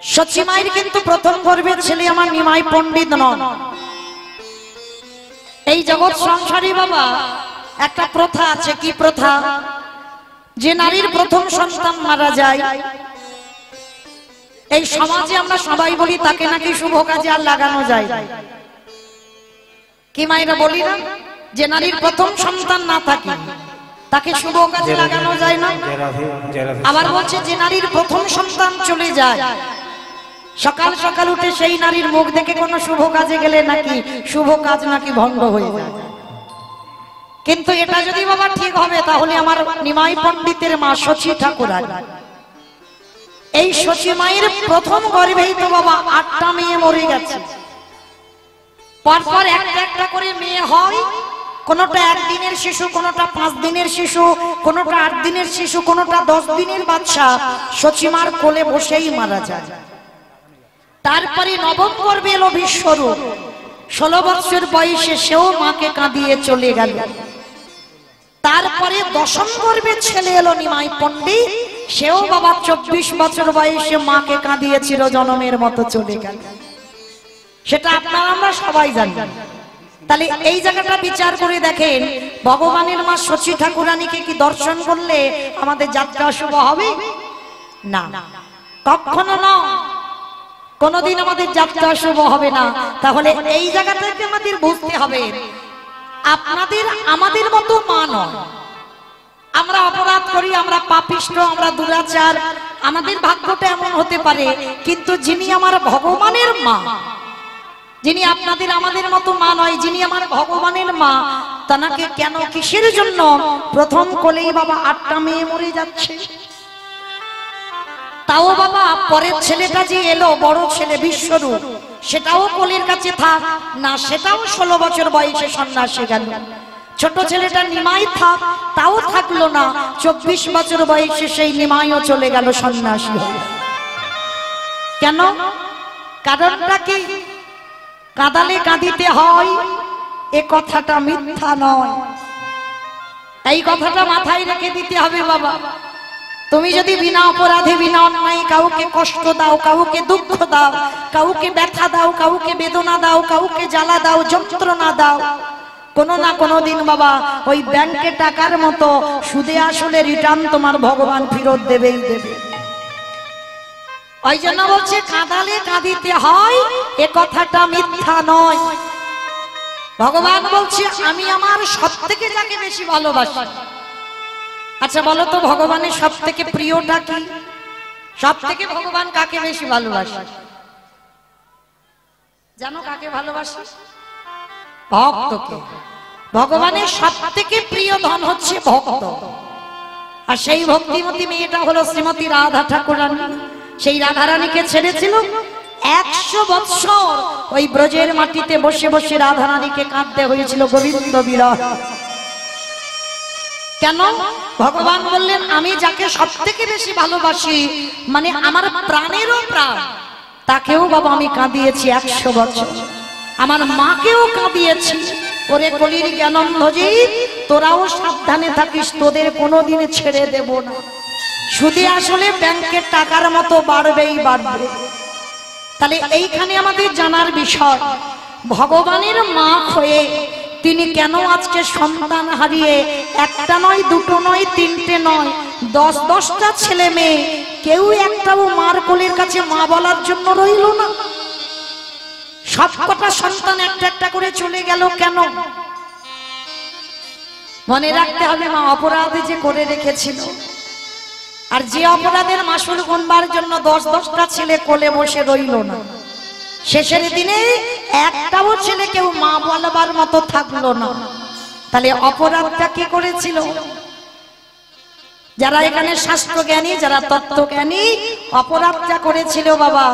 সচি মায়ের কিন্তু প্রথম গর্ভের ছেলে আমার নিমাই পণ্ডিত নন। এই জগৎ সংসারী বাবা একটা প্রথা আছে। কি প্রথা? যে নারীর প্রথম সন্তান মারা যায়, এই সমাজে আমরা সবাই বলি তাকে নাকি শুভ কাজে আর লাগানো যায়। কি মায়েরা বলি না? যে নারীর প্রথম সন্তান না থাকে তাকে শুভ কাজে লাগানো যায় না। আবার বলছে যে নারীর প্রথম সন্তান চলে যায়, সকাল সকাল উঠে সেই নারীর মুখ দেখে কোনো শুভ কাজে গেলে নাকি শুভ কাজ নাকি ভঙ্গ হয়ে যায়। কিন্তু এটা যদি বাবা ঠিক হবে তাহলে আমার নিমাই পণ্ডিতের মা সচি ঠাকুরানী, এই সচি মায়ের প্রথম গর্ভেই তো বাবা 8টা মেয়ে মরে গেছে। পরপর একটা একটা করে মেয়ে হয়, কোনটা 1 দিনের শিশু, কোনটা 5 দিনের শিশু, কোনটা 8 দিনের শিশু, কোনটা 10 দিনের বাচ্চা সচিমার কোলে বসেই মারা যায়। তারপরে নবম গর্ভে এলো বিশ্বরূপ, 16 বছর বয়সে সেও মাকে কাঁদিয়ে চলে গেল। তারপরে দশম গর্ভে ছেলে এলো নিমাই পণ্ডিত, সেও বাবা 24 বছর বয়সে মাকে কাঁদিয়ে চিরজনমের মতো চলে গেল। সেটা আপনারা আমরা সবাই জানি। তাহলে এই জায়গাটা বিচার করে দেখেন, ভগবানের মা সচি ঠাকুরানীকে কি দর্শন করলে আমাদের যাত্রা শুভ হবে? না, কখনো না, কোনদিন আমাদের যাত্রা শুভ হবে না। তাহলে এই জায়গাটাকে আমাদের বুঝতে হবে, আপনাদের আমাদের মতো মা নয়। আমরা অপরাধ করি, আমরা পাপিষ্ঠ, আমরা দুরাচার, আমাদের ভাগ্যটা এমন হতে পারে, কিন্তু যিনি আমার ভগবানের মা, যিনি আপনাদের আমাদের মতো মা নয়, যিনি আমার ভগবানের মা, তাকে কেন কিসের জন্য প্রথম কোলেই বাবা 8টা মেয়ে মরে যাচ্ছে? তাও বাবা পরের ছেলেটা যে এলো বড় ছেলে বিশ্বরূপ, সেটাও কোলের কাছে থাক না, সেটাও 16 বছর বয়সে সন্ন্যাসী গেল। ছোট ছেলেটা নিমাই থাক, তাও থাকলো না, 24 বছর বয়সে সেই নিমাইও চলে গেল সন্ন্যাসী হয়ে। কেন? কারণটা কি? কাঁদালে কাঁদিতে হয় এ কথাটা মিথ্যা নয়। এই কথাটা মাথায় রেখে দিতে হবে বাবা। তুমি যদি বিনা অপরাধে বিনা অন্যায় কাউকে কষ্ট দাও, কাউকে দুঃখ দাও, কাউকে ব্যথা দাও, কাউকে বেদনা দাও, কাউকে জ্বালা দাও, যন্ত্রণা দাও, কোনো না কোনো দিন বাবা ওই ব্যাংকে টাকার মতো সুদে আসলে রিটার্ন তোমার ভগবান ফেরত দেবেই দেবে। ওই জন্য বলছে কাঁদালে কাঁদিতে হয় এ কথাটা মিথ্যা নয়। ভগবান বলছে আমি আমার সব থেকে যাকে বেশি ভালোবাসি। আচ্ছা বলো তো ভগবানের সব থেকে প্রিয়টা কি? সব থেকে ভগবান কাকে বেশি ভালোবাসে? জানো কাকে ভালোবাসে? ভক্তকে। ভগবানের সব থেকে প্রিয় ধন হচ্ছে ভক্ত। আর সেই ভক্তিমতী মেয়েটা হলো শ্রীমতী রাধা ঠাকুরানী। সেই রাধারানীকে ছেড়েছিল 100 বৎসর ওই ব্রজের মাটিতে বসে বসে রাধারানীকে কাঁদতে হয়েছিল গোবিন্দ বিরহ। কেন? ভগবান বললেন আমি যাকে সব থেকে বেশি ভালোবাসি, মানে আমার প্রাণেরও প্রাণ, তাকেও বাবা আমি কাঁদিয়েছি 100 বছর। আমার মাকেও কাঁদিয়েছি। ওরে কলির জ্ঞানন্ধজি, তোরাও সাবধানে থাকিস, তোদের কোনোদিন ছেড়ে দেব না। সুদে আসলে ব্যাংকের টাকার মতো বাড়বেই বাড়বে। তাহলে এইখানে আমাদের জানার বিষয়, ভগবানের মা হয়ে তিনি কেন আজকে সন্তান হারিয়ে একটা নয়, দুটো নয়, তিনটে নয়, 10-10টা ছেলে মেয়ে, কেউ একটাও মার কোলের কাছে মা বলার জন্য রইল না। সবকটা সন্তান একটা একটা করে চলে গেল কেন? মনে রাখতে হবে মা অপরাধ যে করে রেখেছিল, আর যে অপরাধের মাসুল গুনবার জন্য 10-10টা ছেলে কোলে বসে রইল না, শেষের দিনে একটাও ছেলে কেউ মা বলবার মতো থাকলো না। তাহলে অপরাধটা কি করেছিল? যারা এখানে শাস্ত্র জ্ঞানী, যারা তত্ত্ব জ্ঞানী, অপরাধটা করেছিল বাবা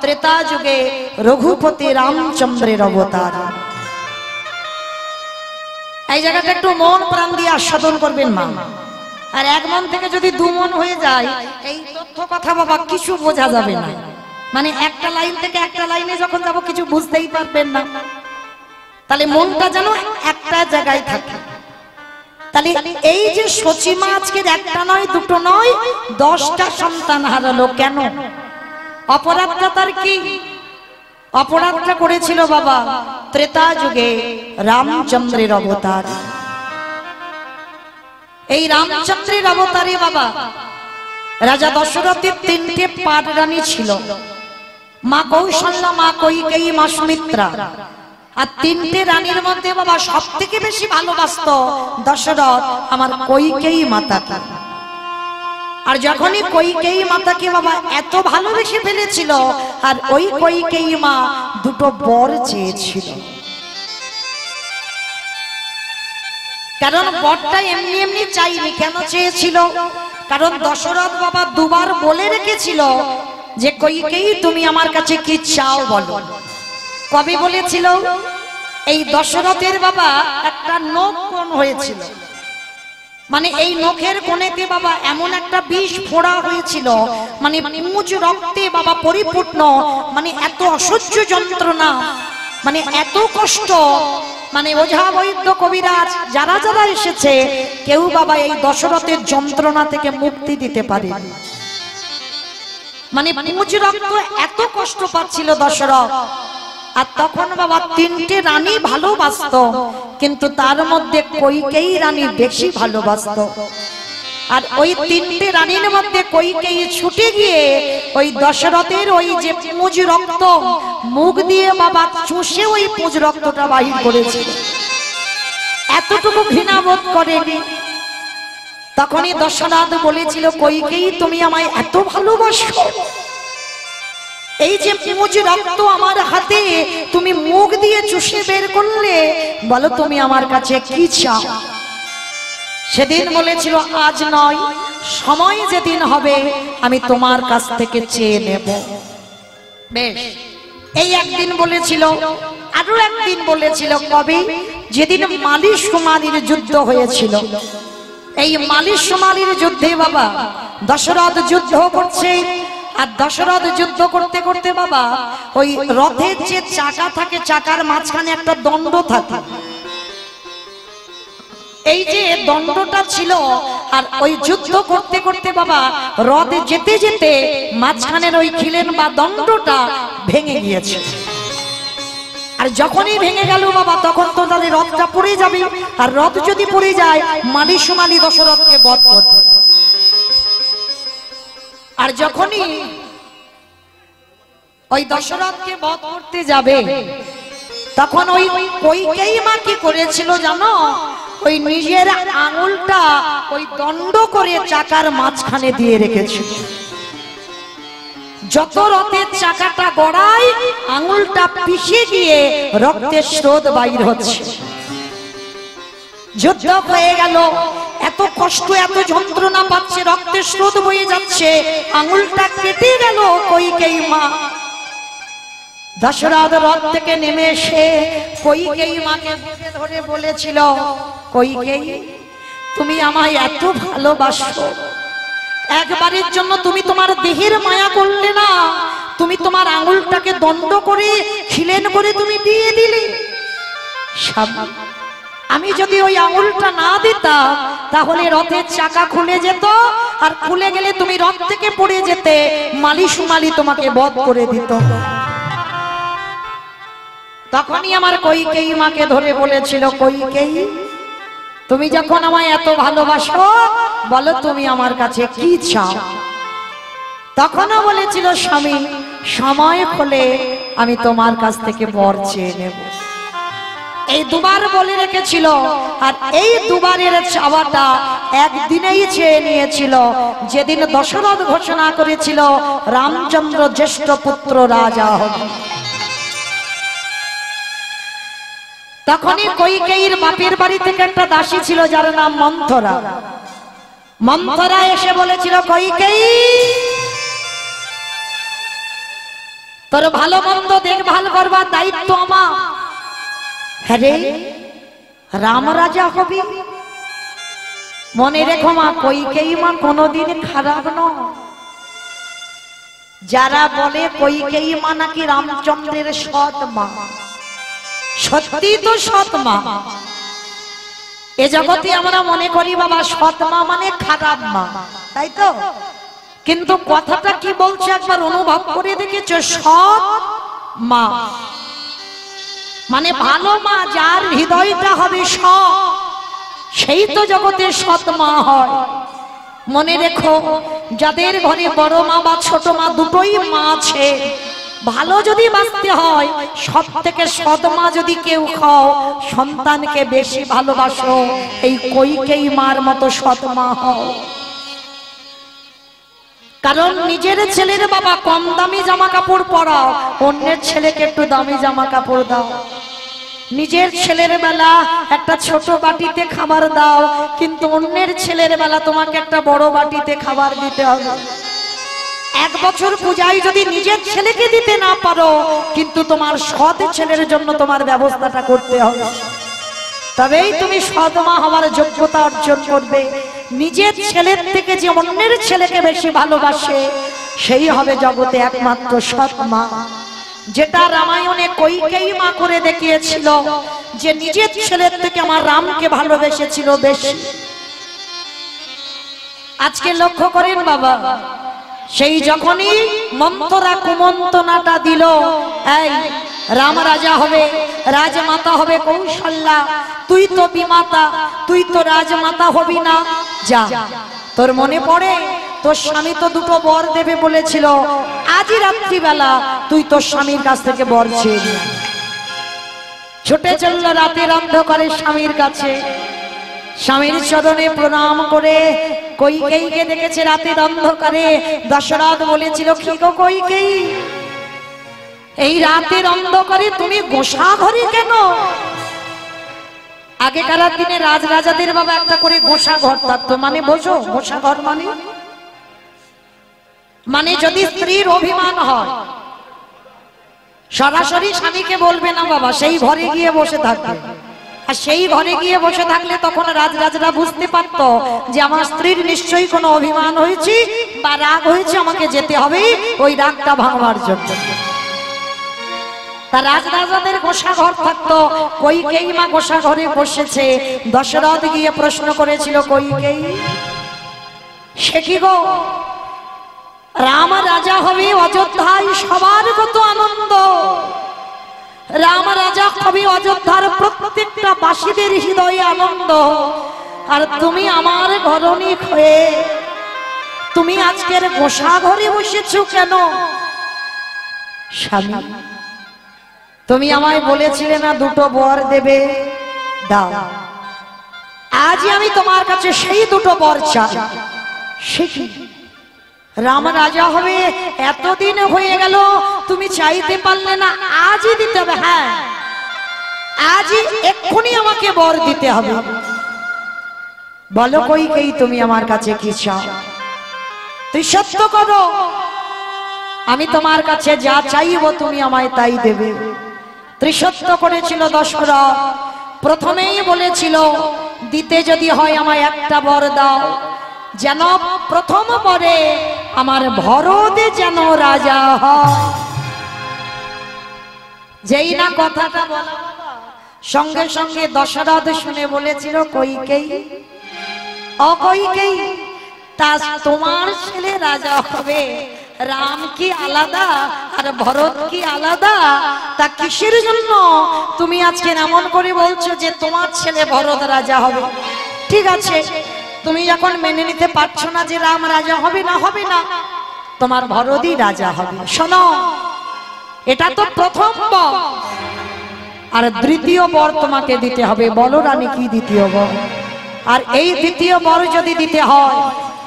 ত্রেতা যুগে রঘুপতি রামচন্দ্রের অবতার। এই জায়গাটা একটু মন প্রাণ দিয়ে আস্বাদন করবেন মা। আর 1 মন থেকে যদি 2 মন হয়ে যায়, এই তথ্য কথা বাবা কিছু বোঝা যাবে না। মানে একটা লাইন থেকে একটা লাইনে যখন যাব কিছু বুঝতেই পারবেন না। তাহলে মনটা যেন একটা জায়গায় থাকে। তাহলে এই যে সচিমা আজকের একটা নয়, দুটো নয়, 10টা সন্তান হারালো কেন? অপরাধটা তার কি? অপরাধটা করেছিল বাবা ত্রেতা যুগে রামচন্দ্রের অবতার। এই রামচন্দ্রের অবতারে বাবা রাজা দশরথের 3টে পাট রানী ছিল, মা কৌশল্যা, মা কৈকেয়ী, মা সুমিত্রা। আর 3টে রানীর মধ্যে বাবা সব থেকে বেশি ভালোবাসতো দশরথ আমার কৈকেয়ী মাতাকে। আর যখনই কৈকেয়ী মাতাকে বাবা এত ভালোবেসে ফেলেছিল, আর ওই কৈকেয়ী মা 2টো বর চেয়েছিল। কারণ বরটা এমনি এমনি চাইনি। কেন চেয়েছিল? কারণ দশরথ বাবা 2বার বলে রেখেছিল যে কৈকেয়ী তুমি আমার কাছে কি চাও বলো। কবে বলেছিল? এই দশরথের বাবা একটা নখ কোণ হয়েছিল, মানে এই নখের কোণেতে বাবা এমন একটা বিষ ফোড়া হয়েছিল, মানে মুজ রক্তে বাবা পরিপূর্ণ, মানে এত অসহ্য যন্ত্রণা, মানে এত কষ্ট, মানে ওঝা বৈদ্য কবিরাজ যারা যারা এসেছে কেউ বাবা এই দশরথের যন্ত্রণা থেকে মুক্তি দিতে পারে। মানে মুজ রক্ত এত কষ্ট পাচ্ছিল দশরথ। আর তখন বাবা 3টে রানী ভালোবাসতো, কিন্তু তার মধ্যে কৈকেয়ী রানী বেশি ভালোবাসতো। আর ওই 3টে রানীর মধ্যে কৈকেয়ী ছুটে গিয়ে ওই দশরথের ওই যে পুঁজ রক্ত মুখ দিয়ে বাবা চুষে ওই পুঁজ রক্তটা বাহির করেছিল। এতটুকু ঘৃণা বোধ করেনি। তখনই দশরথ বলেছিল কৈকেয়ী তুমি আমায় এত ভালোবাসো, এই যে পুঁজ রক্ত আমার হাতে তুমি মুখ দিয়ে চুষে বের করলে, বলো তুমি আমার কাছে কি চাও? সেদিন বলেছিল আজ নয়, সময় যেদিন হবে আমি তোমার কাছ থেকে চেয়ে নেব। বেশ, এই একদিন বলেছিল। আরো একদিন বলেছিল। কবে? যেদিন মালি সুমালির যুদ্ধ হয়েছিল। এই মালি সুমালির যুদ্ধে বাবা দশরথ যুদ্ধ করছে। আর দশরথ যুদ্ধ করতে করতে বাবা ওই রথের যে চাকা থাকে, চাকার মাঝখানে একটা দণ্ড থাকে। এই যে দণ্ডটা ছিল, আর ওই যুদ্ধ করতে করতে বাবা রথে যেতে যেতে মাঝখানের ওই খিলেন বা দণ্ডটা ভেঙে গিয়েছে। আর যখনই ভেঙে গেল বাবা তখন তো তাদের রথটা পড়ে যাবে। আর রথ যদি পড়ে যায় মালি সুমালি দশরথকে বধ করবে। আর যখনই ওই দশরথকে বধ করতে যাবে তখন ওই কৈকেয়ী মা কি করেছিল জানো? ওই নিজের আঙুলটা ওই দণ্ড করে চাকার মাঝখানে দিয়ে রেখেছিল। যত রথের চাকাটা গড়ায় আঙুলটা পিষে গিয়ে রক্তের স্রোত বাইর হচ্ছে। যুদ্ধ হয়ে গেল, এত কষ্ট এত যন্ত্রণা পাচ্ছে, রক্তের স্রোত বয়ে যাচ্ছে, আঙুলটা কেটে গেল কৈকেয়ী মা। দশরথ রথ থেকে নেমে এসে কৈকেয়ী মাকে বুকে ধরে বলেছিল কৈকেয়ী তুমি আমায় এত ভালোবাসো, একবারের জন্য তুমি তোমার দেহের মায়া করলে না, তুমি তোমার আঙুলটাকে দণ্ড করে খিলেন করে তুমি দিয়ে দিলে। আমি যদি ওই আঙুলটা না দিতাম তাহলে রথের চাকা খুলে যেত, আর খুলে গেলে তুমি রথ থেকে পড়ে যেতে, মালি সুমালি তোমাকে বধ করে দিত। তখনই আমার কৈকেয়ী মাকে ধরে বলেছিল কৈকেয়ী তুমি যখন আমায় এত ভালোবাসো বলো তুমি আমার কাছে কি চাও? তখনও বলেছিল স্বামী সময় হলে আমি তোমার কাছ থেকে বর চেয়ে নেব। এই 2বার বলে রেখেছিল। আর এই 2বারের চাওয়াটা একদিনেই চেয়ে নিয়েছিল, যেদিন দশরথ ঘোষণা করেছিল রামচন্দ্র জ্যেষ্ঠ পুত্র রাজা হবে। তখনই কৈকেয়ীর বাপের বাড়ি থেকে একটা দাসী ছিল যার নাম মন্থরা। মন্থরা এসে বলেছিল কৈকেয়ী তোর ভালো মন্দ দেখভাল করবার দায়িত্ব আমার। হ্যাঁ রে, রাম রাজা হবি? মনে রেখো মা, কৈকেয়ী মা কোনোদিন খারাপ নয়। যারা বলে কৈকেয়ী মা নাকি রামচন্দ্রের সৎ মা, সত্যি তো সৎ মা। এ জগতে আমরা মনে করি বাবা সৎ মা মানে খারাপ মা, তাই তো? কিন্তু কথাটা কি বলছে একবার অনুভব করে দেখেছো? সৎ মা মানে ভালো মা, যার হৃদয়টা হবে সৎ, সেই তো জগতের সৎ মা হয়। মনে রেখো, যাদের ঘরে বড় মা বা ছোট মা দুটোই মা আছে, ভালো যদি বাঁচতে হয়, সব থেকে সৎ মা যদি কেউ খাও, সন্তানকে বেশি ভালোবাসো, এই কইকেই মার মতো সৎ মা হও। কারণ নিজের ছেলের বাবা কম দামি জামা কাপড় পরাও, অন্যের ছেলেকে একটু দামি জামা কাপড় দাও। নিজের ছেলের বেলা একটা ছোট বাটিতে খাবার দাও, কিন্তু অন্যের ছেলের বেলা তোমাকে একটা বড় বাটিতে খাবার দিতে হবে। এক বছর পূজায় যদি নিজের ছেলেকে দিতে না পারো, কিন্তু তোমার সৎ ছেলের জন্য তোমার ব্যবস্থাটা করতে হবে, তবেই তুমি সৎ মা হওয়ার যোগ্যতা অর্জন করবে। নিজের ছেলের থেকে যে অন্যের ছেলেকে বেশি ভালোবাসে, সেই হবে জগতে একমাত্র সৎ মা। যেটা রামায়ণে কইকেয়ী মা করে দেখিয়েছিল, যে নিজের ছেলের থেকে আমার রামকে ভালোবেসেছিল বেশি। আজকে লক্ষ্য করেন বাবা, সেই যখনই মন্থরা কুমন্ত্রণাটা দিল, এই রাম রাজা হবে, রাজমাতা হবে কৌশল্যা, তুই তো বিমাতা, তুই তো রাজমাতা হবি না, যা। তোর মনে পড়ে তোর স্বামী তো দুটো বর দেবে বলেছিল, আজই রাত্রিবেলা তুই তোর স্বামীর কাছ থেকে বর চেয়ে নে। ছুটে চলল রাতের অন্ধকারে স্বামীর কাছে, স্বামীর চরণে প্রণাম করে কইকেয়ীকে দেখেছে রাতের অন্ধকারে। দশরথ বলেছিল, কি গো কইকেয়ী, এই রাতের অন্ধকারে তুমি গোসা ঘরে কেন? আগেকার দিনে রাজরাজাদের বাবা একটা করে গোসা ঘর থাকতো, মানে বোঝো গোসা ঘর মানে যদি স্ত্রীর অভিমান হয়, সরাসরি স্বামীকে বলবে না বাবা, সেই ঘরে গিয়ে বসে থাকবে। আর সেই ঘরে গিয়ে বসে থাকলে তখন রাজরাজরা বুঝতে পারতো যে আমার স্ত্রীর নিশ্চয়ই কোনো অভিমান হয়েছে বা রাগ হয়েছে, আমাকে যেতে হবে ওই রাগটা ভাঙবার জন্য। তা রাজরাজাদের গোসা ঘর থাকতো, কইকেয়ী মা গোসা ঘরে বসেছে। দশরথ গিয়ে প্রশ্ন করেছিল, কইকেয়ী সে কি গো, রাম রাজা হবে অযোধ্যায়, সবার কত আনন্দ, রাম রাজা হবে অযোধ্যার প্রত্যেকটা বাসীদের হৃদয়ে আনন্দ, আর তুমি আমার ঘরণী হয়ে তুমি আজকের গোসা ঘরে বসেছো কেন? স্বামী, তুমি আমায় বলেছিলে না দুটো বর দেবে, দাও, আজই আমি তোমার কাছে সেই দুটো বর চাই। সে কি, রাম রাজা হবে এতদিন হয়ে গেল, তুমি চাইতে পারলে না, আজই দিতে হবে। হ্যাঁ, আজই এক্ষুনি আমাকে বর দিতে হবে। বলো কইকেয়ী, তুমি আমার কাছে কি চাও? তুই সত্য করো, আমি তোমার কাছে যা চাইবো তুমি আমায় তাই দেবে। ত্রিসত্য করেছিল দশরথ। প্রথমেই বলেছিল, দিতে যদি হয় আমায় একটা বর দাও, যেন প্রথম বরে আমার ভরত যেন রাজা হয়। যেই না কথাটা বলা, সঙ্গে সঙ্গে দশরথ শুনে বলেছিল, কইকেয়ী ও কইকেয়ী, তা তোমার ছেলে রাজা হবে, রাম কি আলাদা আর ভরত কি আলাদা? তা কিসের জন্য তুমি আজকে এমন করে বলছো যে তোমার ছেলে ভরত রাজা হবে? ঠিক আছে, তুমি যখন মেনে নিতে পারছো না যে রাম রাজা হবে না, হবে না, তোমার ভরতই রাজা হবে। শোনো, এটা তো প্রথম বর, আর দ্বিতীয় বর তোমাকে দিতে হবে। বলো রানী, কি দ্বিতীয় বর? আর এই দ্বিতীয় বর যদি দিতে হয়,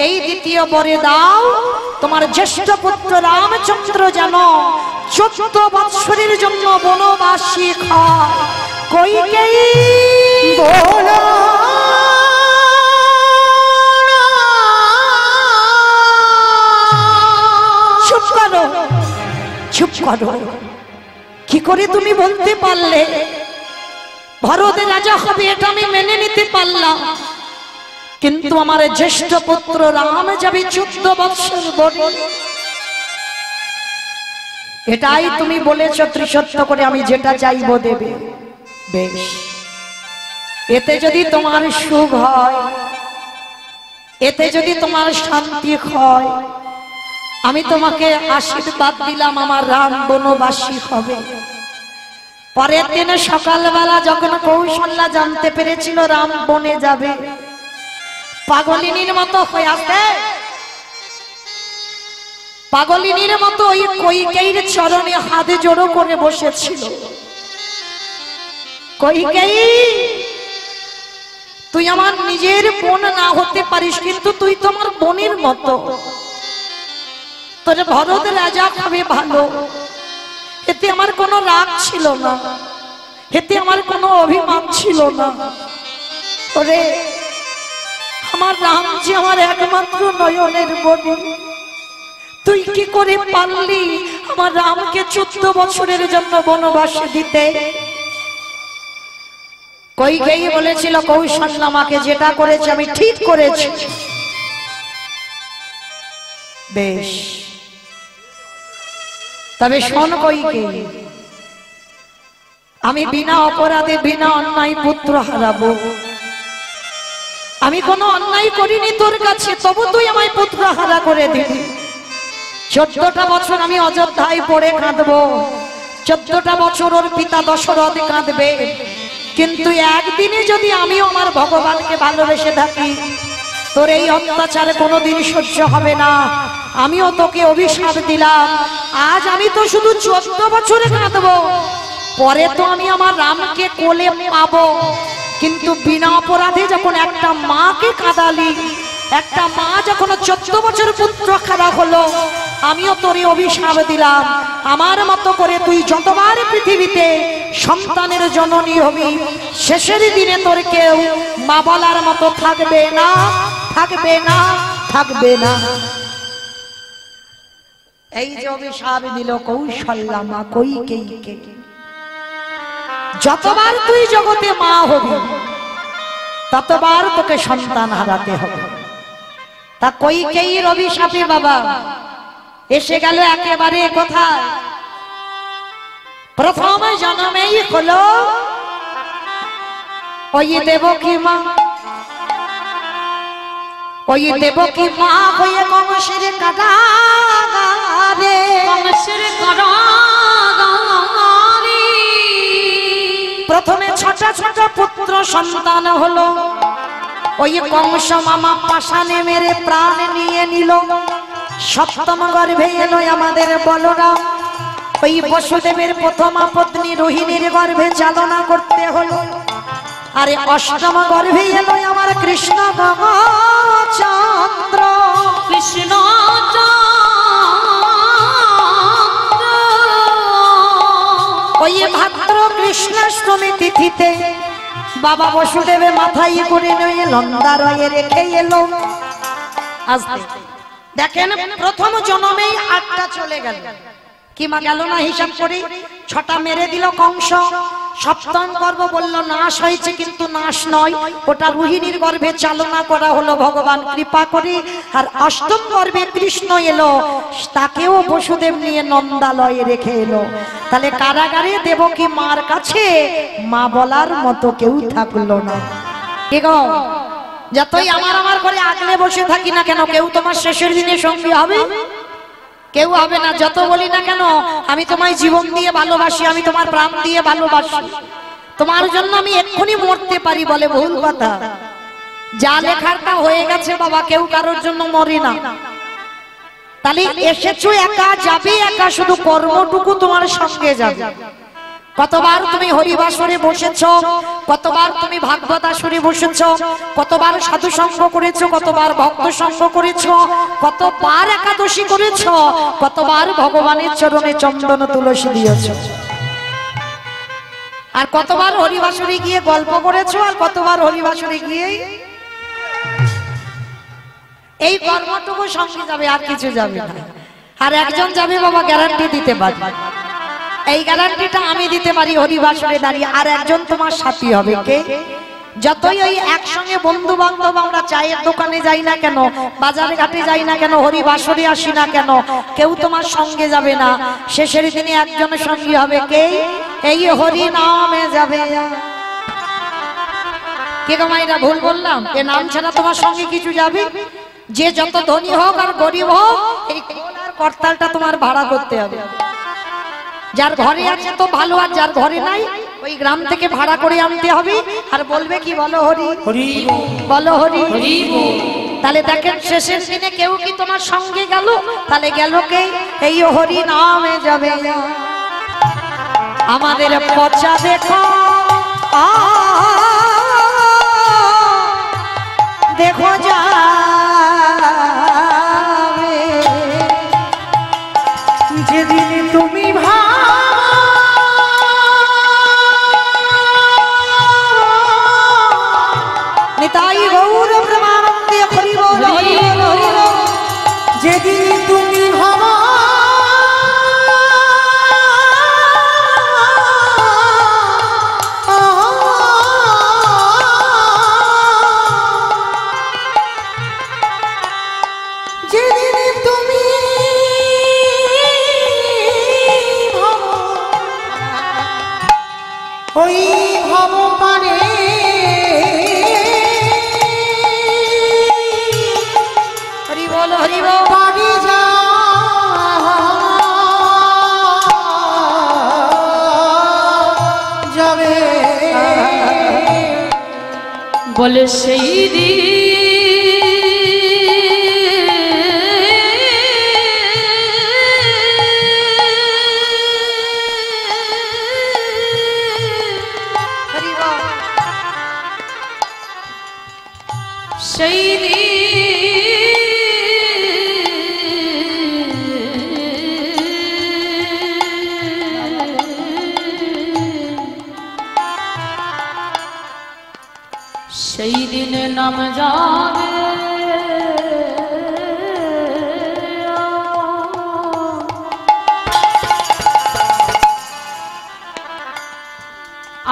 এই দ্বিতীয় বরে দাও তোমার জ্যেষ্ঠ পুত্র রামচন্দ্র যেন 14 বৎসরের জন্য বনবাসী হয়। কইকেয়ী বলো, চুপ করো, চুপ করো। কি করে তুমি বলতে পারলে ভরত রাজা হবে? এটা আমি মেনে নিতে পারলাম, কিন্তু আমার জ্যেষ্ঠ পুত্র রাম যাবে 14 বৎসর বনে। এটাই তুমি বলেছ ত্রিসত্য করে, আমি যেটা চাইবো দেবে। বেশ, এতে যদি তোমার সুখ হয়, এতে যদি তোমার শান্তি হয়, আমি তোমাকে আশীর্বাদ দিলাম আমার রাম বনবাসী হবে। পরের দিনে সকালবেলা যখন কৌশল্যা জানতে পেরেছিল রাম বনে যাবে, পাগলিনীর মতো হয়ে আসে, পাগলিনীর মতো ওই কইকেয়ীর চরণে হাত জোড়ো করে বসেছিল। কইকেয়ী, তুই আমার নিজের বোন না হতে পারিস, কিন্তু তুই তোমার বোনের মতো। তোর ভরত রাজা হবে ভালো, এতে আমার কোনো রাগ ছিল না, এতে আমার কোনো অভিমান ছিল না। ওরে আমার রাম যে আমার একমাত্র নয়নের বনে, তুই কি করে পারলি আমার রামকে 14 বছরের জন্য বনবাসে দিতে? কইকেয়ী বলেছিল, কৌশল্যা আমাকে যেটা করেছে আমি ঠিক করেছি। বেশ, তবে শোন কইকেয়ী, আমি বিনা অপরাধে বিনা অন্যায় পুত্র হারাবো। আমি কোনো অন্যায় করিনি তোর কাছে, তবু তুই আমায় পুত্র হারা করে দিবি। 14টা বছর আমি অযোধ্যায় পড়ে কাঁদবো, 14টা বছর ওর পিতা দশরথ কাঁদবে, কিন্তু একদিনে যদি আমিও আমার ভগবানকে ভালোবেসে থাকি, তোর এই অত্যাচার কোনোদিন সহ্য হবে না। আমিও তোকে অভিশাপ দিলাম, আজ আমি তো শুধু 14 বছরে কাঁদবো, পরে তো আমি আমার রামকে কোলে পাবো, কিন্তু বিনা অপরাধে যখন একটা মাকে কাঁদালি, একটা মা যখন 14 বছর পুত্র হারা হলো, আমিও তোরে অভিশাপ দিলাম, আমার মতো করে তুই যতবার পৃথিবীতে সন্তানের জননী হবি, শেষের দিনে তোর কেউ মা বলার মতো থাকবে না, থাকবে না, থাকবে না। এই যে অভিশাপ দিল কৌশল্যা মা কইকেয়ীকে, যতবার তুই জগতে মা হবি ততবার তোকে সন্তান হারাতে হবে। তা কইকেয়ীর অভিশাপে বাবা এসে গেল একেবারে কোথায়? প্রথম জন্মেই হলো ওই দেবকী মা, ওই দেবকী মা হয়ে কংসের কারাগারে, কংসের কারাগারে প্রথমে ছোট ছোট পুত্র সন্তান হলো। ওই কংস মামা পাশানে মেরে প্রাণ নিয়ে নিল। সপ্তম গর্ভে এলো আমাদের বলরাম, ওই বসুদেবের প্রথমা পত্নী রোহিণীর গর্ভে চালনা করতে হলো। আরে অষ্টম গর্ভে এলো আমার কৃষ্ণ চন্দ্র, কৃষ্ণ ওই ভাদ্র কৃষ্ণাষ্টমী তিথিতে বাবা বসুদেবে মাথায় করে নিয়ে লন্দারয়ে রেখে এলো। দেখেন প্রথম জন্মেই 8টা চলে গেল, কি মা গেল না হিসাব করে? 6টা মেরে দিল কংস। সপ্তম গর্ভ বলল নাশ হয়েছে, কিন্তু নাশ নয়, ওটা রোহিণীর গর্ভে চালনা করা হলো ভগবান কৃপা করে। আর অষ্টম গর্ভে কৃষ্ণ এলো, তাকেও বসুদেব নিয়ে নন্দালয়ে রেখে এলো। তাহলে কারাগারে দেবকী মার কাছে মা বলার মতো কেউ থাকলো না। কি গো, যতই আমার আমার করে আগলে বসে থাকি না কেন, কেউ তোমার শেষের দিনে সঙ্গী হবে? কেউ হবে না। যত বলি না কেন আমি তোমায় জীবন দিয়ে ভালোবাসি, আমি তোমার প্রাণ দিয়ে ভালোবাসি, তোমার জন্য আমি এক্ষুনি মরতে পারি, বলে ভুল কথা। যা লেখারটা হয়ে গেছে বাবা, কেউ কারোর জন্য মরে না। তাহলে এসেছো একা, যাবে একা, শুধু কর্মটুকু তোমার সঙ্গে যাবে। কতবার তুমি হরিবাসরে বসেছো, কতবার তুমি ভাগবত আসরে বসেছো, কতবার সাধু সঙ্গ করেছো, কতবার ভক্ত সঙ্গ করেছো, কতবার একাদশী করেছো, কতবার ভগবানের চরণে চন্দন তুলসী দিয়েছো, আর কতবার হরিবাসরে গিয়ে গল্প করেছো, আর কতবার হরিবাসরে গিয়ে এই কর্মটুকু সঙ্গে যাবে, আর কিছু যাবে না। আর একজন যাবে বাবা, গ্যারান্টি দিতে পারি, এই গ্যারান্টিটা আমি দিতে পারি হরিবাসরে দাঁড়িয়ে। আর একজন তোমার সাথী হবে, কে? যতই ওই একসঙ্গে বন্ধু বান্ধব আমরা চায়ের দোকানে যাই না কেন, বাজারে ঘাটে যাই না কেন, হরিবাসরে আসি না কেন, কেউ তোমার সঙ্গে যাবে না। শেষের দিনে একজনের সঙ্গী হবে, কে? এই হরি নামে যাবে। কে গো মাইরা, ভুল বললাম? এ নাম ছাড়া তোমার সঙ্গে কিছু যাবে? যে যত ধনী হোক আর গরিব হোক, এই করতালটা তোমার ভাড়া করতে হবে। যার ঘরে আছে তো ভালো, আর যার ঘরে নাই ওই গ্রাম থেকে ভাড়া করে আনতে হবে। আর বলবে কি, বলো হরি হরি, বলো হরি হরি। তাহলে দেখেন শেষের দিনে কেউ কি তোমার সঙ্গে গেল, তাহলে গেল কে? এই হরি নামে যাবে। আমাদের পচা দেখো দেখো যাবে যেদিন তুমি নিতাই গৌর প্রেমানন্দে হরি বল হরি বল হরি বল। যেদিন তুমি ভাবা ওই ভব পারে হরি বল হরি বল পারি যাবে বলে সেই দিন সেই দিনে নাম যাবে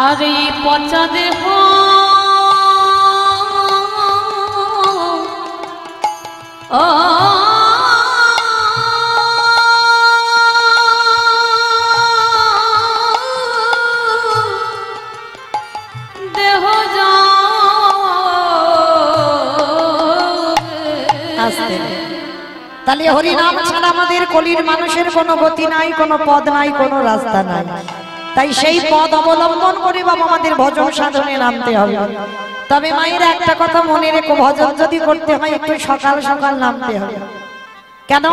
আর এই পচা দেহ দেহ তাহলে হরি নাম ছাড়া আমাদের কলির মানুষের কোনো গতি নাই, কোনো পদ নাই, কোনো রাস্তা নাই। তাই সেই পদ অবলম্বন করে বাবা আমাদের ভজন সাধনে নামতে হবে। তবে মায়ের একটা কথা মনে রেখো, ভজন যদি করতে হয় একটু সকাল সকাল নামতে হবে। কেন?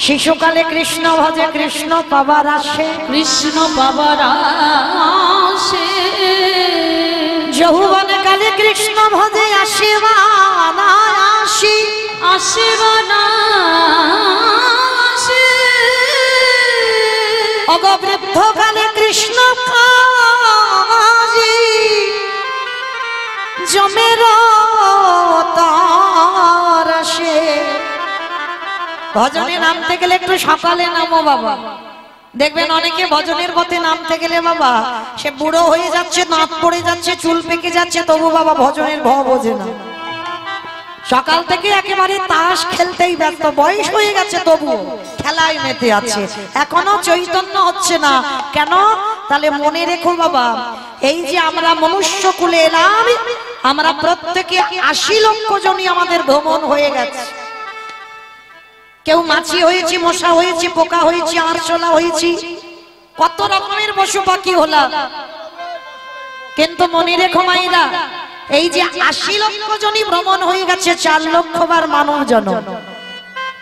শিশুকালে কৃষ্ণ ভজে কৃষ্ণ পাবার আসে, কৃষ্ণ পাবার আসে। যৌবনে কালে কৃষ্ণ ভজে আসিবা না আসি, আসিবা না আসে। অগবৃদ্ধ কালে কৃষ্ণ কাজী জমের তার আসে। ভজনে নামতে গেলে একটু সকালে নামো বাবা। দেখবেন অনেকে ভজনের পথে নামতে গেলে বাবা সে বুড়ো হয়ে যাচ্ছে, দাঁত পড়ে যাচ্ছে, চুল পেকে যাচ্ছে, তবু বাবা ভজনের ভ বোঝে না। সকাল থেকে একেবারে তাস খেলতেই ব্যস্ত, বয়স হয়ে গেছে তবু খেলায় মেতে আছে, এখনো চৈতন্য হচ্ছে না। কেন? তাহলে মনে রেখো বাবা, এই যে আমরা মনুষ্য কুলে এলাম, আমরা প্রত্যেকে ৮০ লক্ষ জনই আমাদের ভ্রমণ হয়ে গেছে। কেউ মাছি হয়েছি, মশা হয়েছি, পোকা হয়েছি, আরশোলা হয়েছি, কত রকমের পশু পাখি হলাম। কিন্তু মনে রেখো মাইরা, এই যে ৮০ লক্ষ জনই ভ্রমণ হয়ে গেছে, ৪ লক্ষ বার মানব জন্ম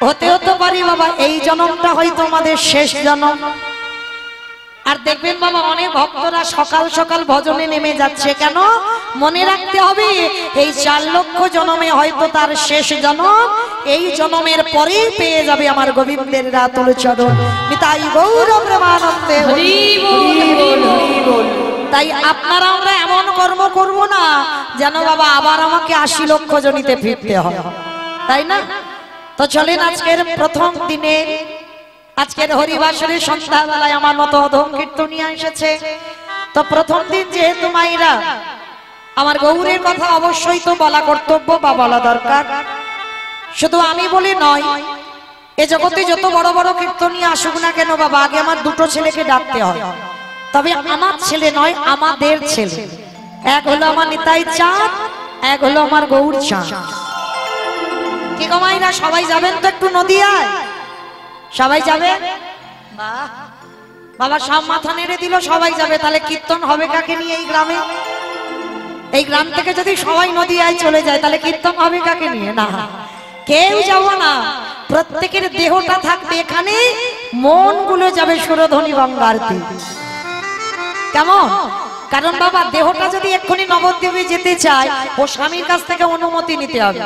হতে হতে পারি বাবা এই জন্মটা হয়তো আমাদের শেষ জন্ম। আর দেখবেন বাবা অনেক ভক্তরা সকাল সকাল ভজনে নেমে যাচ্ছে। কেন? মনে রাখতে হবে এই ৪ লক্ষ জন্মে হয়তো তার শেষ জন্ম, এই জন্মের পরেই পেয়ে যাবে আমার গোবিন্দের রাতুল চরণ। নিতাই গৌর প্রেমানন্দে হরি বল হরি বল। তাই আপনারা আমরা এমন কর্ম করব না যেন বাবা আবার আমাকে ৮০ লক্ষ জনিতে ফিরতে হয়, তাই না? তো চলেন আজকের প্রথম দিনে, আজকের হরিবাসরের সন্ধ্যাবেলায় আমার মতো অধম কীর্তনিয়া এসেছে। তো প্রথম দিন যেহেতু মাইরা, আমার গৌরের কথা অবশ্যই তো বলা কর্তব্য বা বলা দরকার। শুধু আমি বলি নয়, এ জগতে যত বড় বড় কীর্তনিয়া আসুক না কেন বাবা, আগে আমার দুটো ছেলেকে ডাকতে হয়। তবে আমার ছেলে নয়, আমাদের ছেলে। এক হলো আমার নিতাই চাঁদ, এক হলো আমার গৌর চাঁদ। কি গো মাইরা, সবাই যাবেন তো একটু নদিয়ায়? সবাই যাবে? বাহ, বাবা সব মাথা নেড়ে দিল, সবাই যাবে। তাহলে কীর্তন হবে কাকে নিয়ে এই গ্রামে? এই গ্রাম থেকে যদি সবাই নদিয়ায় চলে যায় তাহলে কীর্তন হবে কাকে নিয়ে? না, কেউ যাব না। প্রত্যেকের দেহটা থাকবে এখানে, মন গুলো যাবে সুরধনী গঙ্গার তীরে। কেমন? কারণ বাবা দেহটা যদি এক্ষুনি নবদ্বীপে যেতে চায়, ও স্বামীর কাছ থেকে অনুমতি নিতে হবে।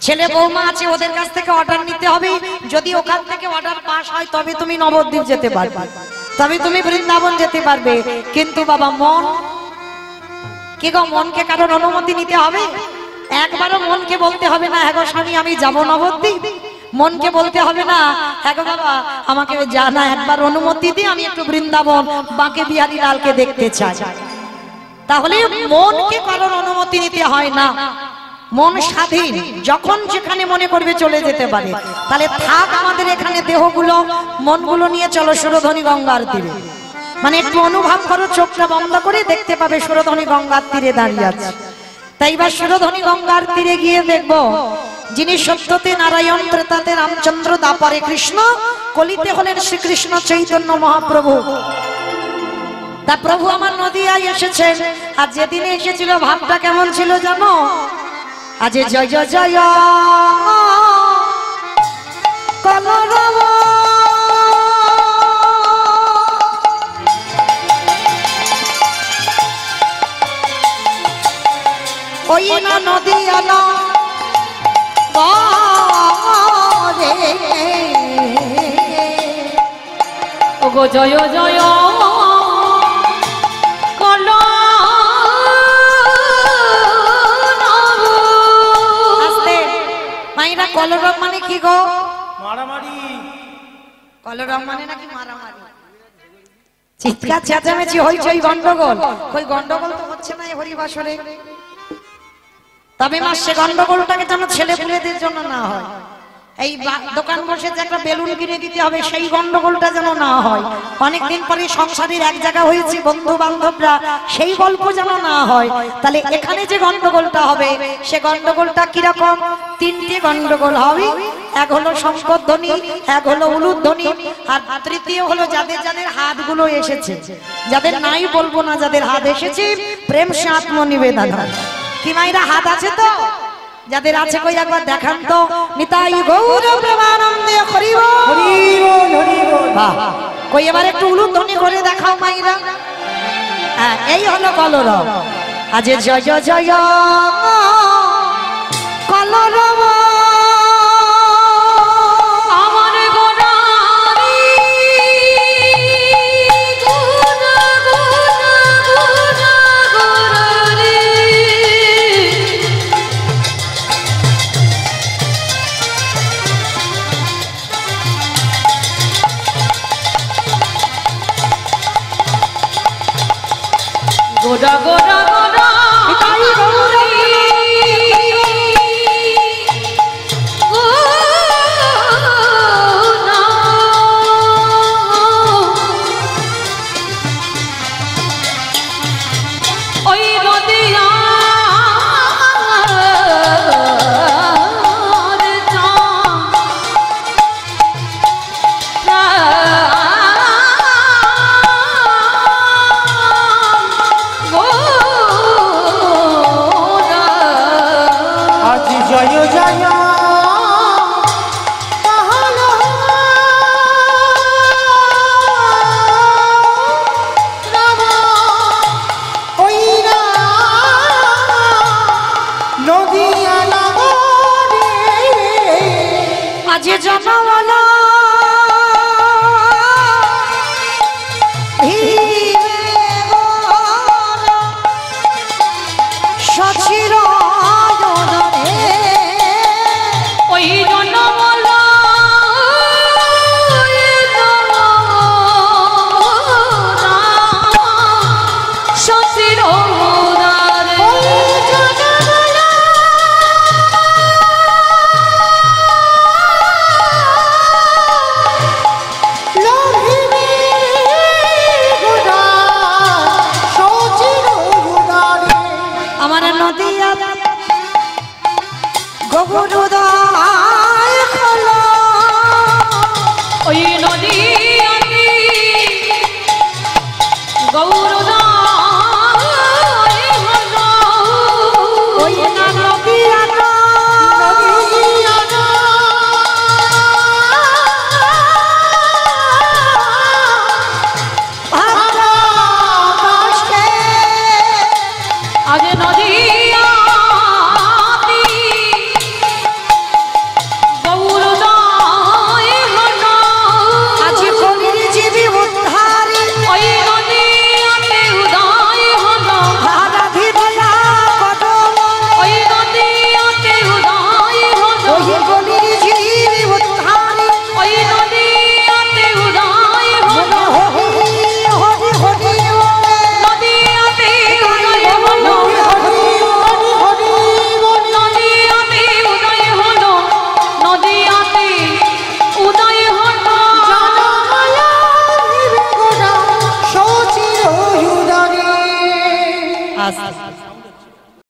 ছেলে বৌমা আছে, ওদের কাছ থেকে অর্ডার নিতে হবে। যদি ওখান থেকে অর্ডার পাস হয় তবে তুমি নবদ্বীপ যেতে পারবে, তবে তুমি বৃন্দাবন যেতে পারবে। কিন্তু বাবা মন কি গো, মনকে কারোর অনুমতি নিতে হবে? একবারও মনকে বলতে হবে না হ্যাঁ গো স্বামী আমি যাব নবদ্বীপ। মনকে বলতে হবে না হ্যাঁ গো বাবা আমাকে জানা একবার অনুমতি দিয়ে আমি একটু বৃন্দাবন বাঁকে বিহারী লালকে দেখতে চাই। তাহলে মনকে কারোর অনুমতি নিতে হয় না, মন স্বাধীন, যখন যেখানে মনে করবে চলে যেতে পারে। তাহলে থাক আমাদের এখানে দেহগুলো, মনগুলো নিয়ে চলো সুরধনী গঙ্গার তীরে। মানে একটু অনুভব করো, চোখটা বন্ধ করে দেখতে পাবে সুরধনী গঙ্গার তীরে দাঁড়িয়ে আছে। তাই বা সুরধনী গঙ্গার তীরে গিয়ে দেখবো যিনি সত্যতে নারায়ণ, ত্রেতাতে রামচন্দ্র, দাপরে কৃষ্ণ, কলিতে হলেন শ্রীকৃষ্ণ চৈতন্য মহাপ্রভু। তা প্রভু আমার নদিয়ায় এসেছেন, আর যেদিনে এসেছিল ভাবটা কেমন ছিল জানো? আজ জয় জয় জয় কলরব, ওই না নদিয়া না রে, ওগো জয় জয় মাইরা। কলরব মানে কি গো? মারামারি। কলরব মানে নাকি মারামারি? চিৎকার চেঁচামেচি হইচই গন্ডগোল। কই গন্ডগোল তো হচ্ছে না এই হরিবাসরে। তবে মা সে গন্ডগোলটাকে যেন ছেলে পুলেদের জন্য না হয়। এই দোকান বসে যে একটা বেলুন কিনে দিতে হবে সেই গন্ডগোলটা যেন না হয়। অনেকদিন পরে সংসারের এক জায়গা হয়েছে বন্ধু বান্ধবরা, সেই গল্প যেন না হয়। তাহলে এখানে যে গন্ডগোলটা হবে সে গন্ডগোলটা কিরকম? তিনটে গন্ডগোল হবে। এক হলো শঙ্করধ্বনি, এক হলো উলুধ্বনি, আর তৃতীয় হলো যাদের যাদের হাতগুলো এসেছে, যাদের নাই বলবো না, যাদের হাত এসেছে প্রেম সে আত্মনিবেদন। কি মাইরা হাত আছে তো? যাদের আছে কই একবার দেখান তো। নিতাই গৌর প্রেমানন্দে হরি বল হরি বল হরি বল। বাহ, কই এবার একটু উলুধ্বনি করে দেখাও মাইরা। হ্যাঁ, এই হলো কলরব। আজ জয় জয় জয় কলরব আমার গোনারি গুনা গুনা গুনা গোনারি। গোডা গোডা গোডা তাই গৌরী গোনা, ওই নদিয়া যে জনমালা সচির ওই জনমালা সচির ওই আজ থেকে